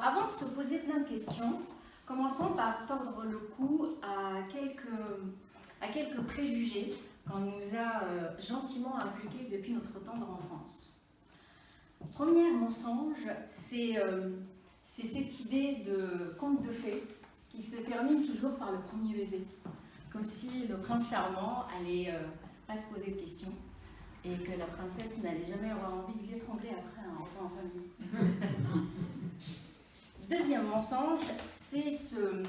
avant de se poser plein de questions, commençons par tordre le cou à quelques préjugés qu'on nous a gentiment inculqués depuis notre tendre enfance. Premier mensonge, c'est cette idée de conte de fées qui se termine toujours par le premier baiser, comme si le prince charmant allait pas se poser de questions et que la princesse n'allait jamais avoir envie de l'étrangler après un repas en famille. Deuxième mensonge, c'est ce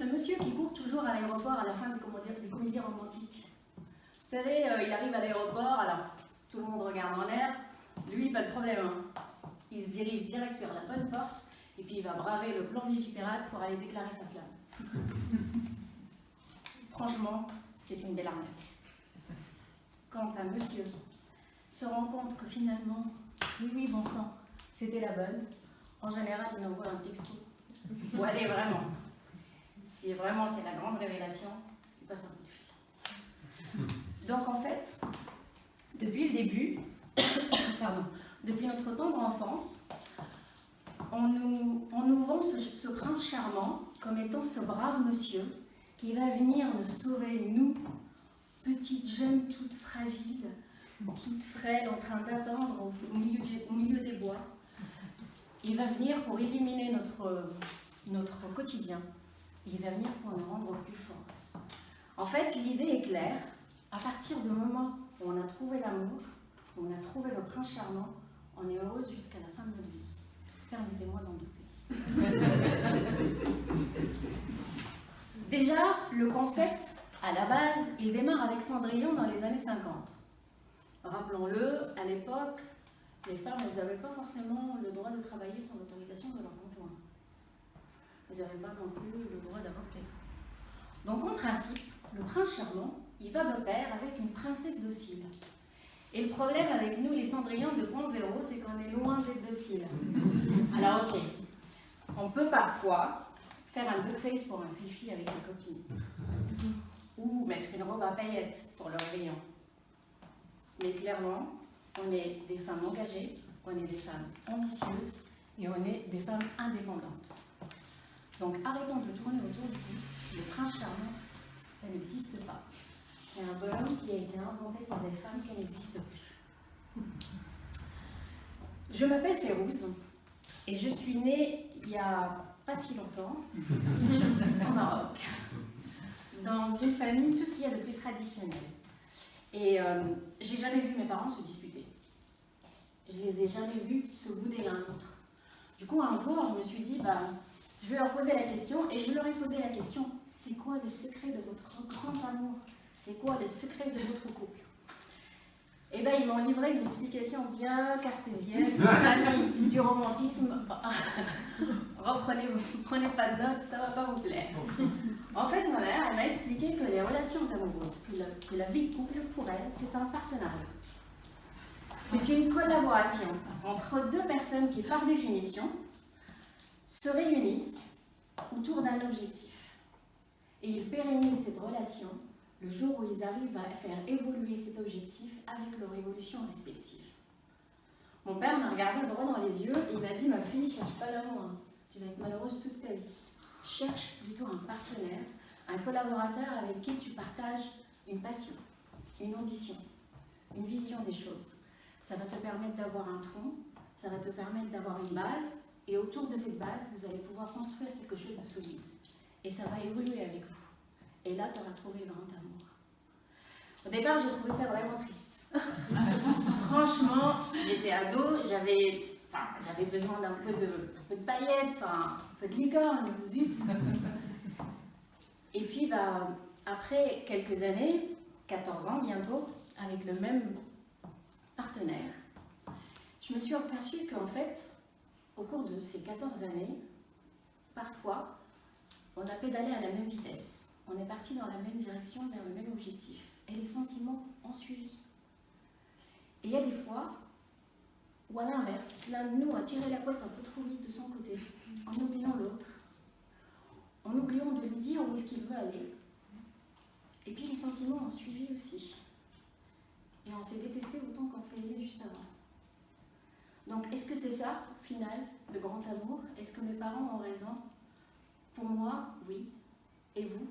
monsieur qui court toujours à l'aéroport à la fin des comédies romantiques. Vous savez, il arrive à l'aéroport, alors tout le monde regarde en l'air, lui, pas de problème. Hein. Il se dirige direct vers la bonne porte et puis il va braver le plan Vigipirate pour aller déclarer sa flamme. Franchement, c'est une belle arnaque. Quand un monsieur se rend compte que finalement, oui, bon sang, c'était la bonne, en général, il envoie un texto. Ou allez, vraiment. Si vraiment c'est la grande révélation, il passe un coup de fil. Donc en fait, depuis le début, depuis notre tendre enfance, on nous vend ce prince charmant comme étant ce brave monsieur qui va venir nous sauver, nous, petites jeunes toutes fragiles, toutes frêles, en train d'attendre au milieu des bois. Il va venir pour éliminer notre quotidien. Il va venir pour nous rendre plus fortes. En fait, l'idée est claire. À partir du moment où on a trouvé l'amour, où on a trouvé le prince charmant, on est heureuse jusqu'à la fin de notre vie. Permettez-moi d'en douter. Déjà, le concept, à la base, il démarre avec Cendrillon dans les années 50. Rappelons-le, à l'époque, les femmes, elles n'avaient pas forcément le droit de travailler sans l'autorisation de leur conjoint. Elles n'avaient pas non plus le droit d'avorter. Donc, en principe, le prince charmant, il va de pair avec une princesse docile. Et le problème avec nous, les Cendrillons 2.0, c'est qu'on est loin d'être dociles. Alors, ok, on peut parfois faire un duckface pour un selfie avec une copine. Ou mettre une robe à paillettes pour le réveillon. Mais clairement, on est des femmes engagées, on est des femmes ambitieuses et on est des femmes indépendantes. Donc arrêtons de tourner autour du cou. Le prince charmant, ça n'existe pas. C'est un bonhomme qui a été inventé par des femmes qui n'existent plus. Je m'appelle Férouz et je suis née il n'y a pas si longtemps au Maroc, dans une famille, tout ce qu'il y a de plus traditionnel. Et j'ai jamais vu mes parents se disputer. Je les ai jamais vus se bouder l'un l'autre. Du coup, un jour, je me suis dit, je vais leur poser la question, et je leur ai posé la question, c'est quoi le secret de votre grand amour? C'est quoi le secret de votre couple? Et bien, ils m'ont livré une explication bien cartésienne, famille, du romantisme. Prenez pas de notes, ça va pas vous plaire. En fait, ma mère, elle m'a expliqué que les relations amoureuses, que la vie de couple, pour elle, c'est un partenariat. C'est une collaboration entre deux personnes qui, par définition, se réunissent autour d'un objectif. Et ils pérennisent cette relation le jour où ils arrivent à faire évoluer cet objectif avec leur évolution respective. Mon père m'a regardé droit dans les yeux et il m'a dit, ma fille, cherche pas l'amour, hein. Tu vas être malheureuse toute ta vie. Cherche plutôt un partenaire, un collaborateur avec qui tu partages une passion, une ambition, une vision des choses. Ça va te permettre d'avoir un tronc, ça va te permettre d'avoir une base, et autour de cette base, vous allez pouvoir construire quelque chose de solide. Et ça va évoluer avec vous. Et là, tu auras trouvé le grand amour. Au départ, j'ai trouvé ça vraiment triste. Franchement, j'étais ado, j'avais besoin d'un peu de paillettes, un peu de licorne, zut. Et puis, après quelques années, 14 ans bientôt, avec le même partenaire, je me suis aperçue qu'en fait, au cours de ces 14 années, parfois, on a pédalé à la même vitesse. On est parti dans la même direction, vers le même objectif. Et les sentiments ont suivi. Et il y a des fois où, à l'inverse, l'un de nous a tiré la couette un peu trop vite de son côté, en oubliant l'autre, en oubliant de lui dire où est-ce qu'il veut aller. Et puis les sentiments ont suivi aussi. Et on s'est détesté autant qu'on s'est aimé juste avant. Donc, est-ce que c'est ça, au final, le grand amour? Est-ce que mes parents ont raison? Pour moi, oui. Et vous?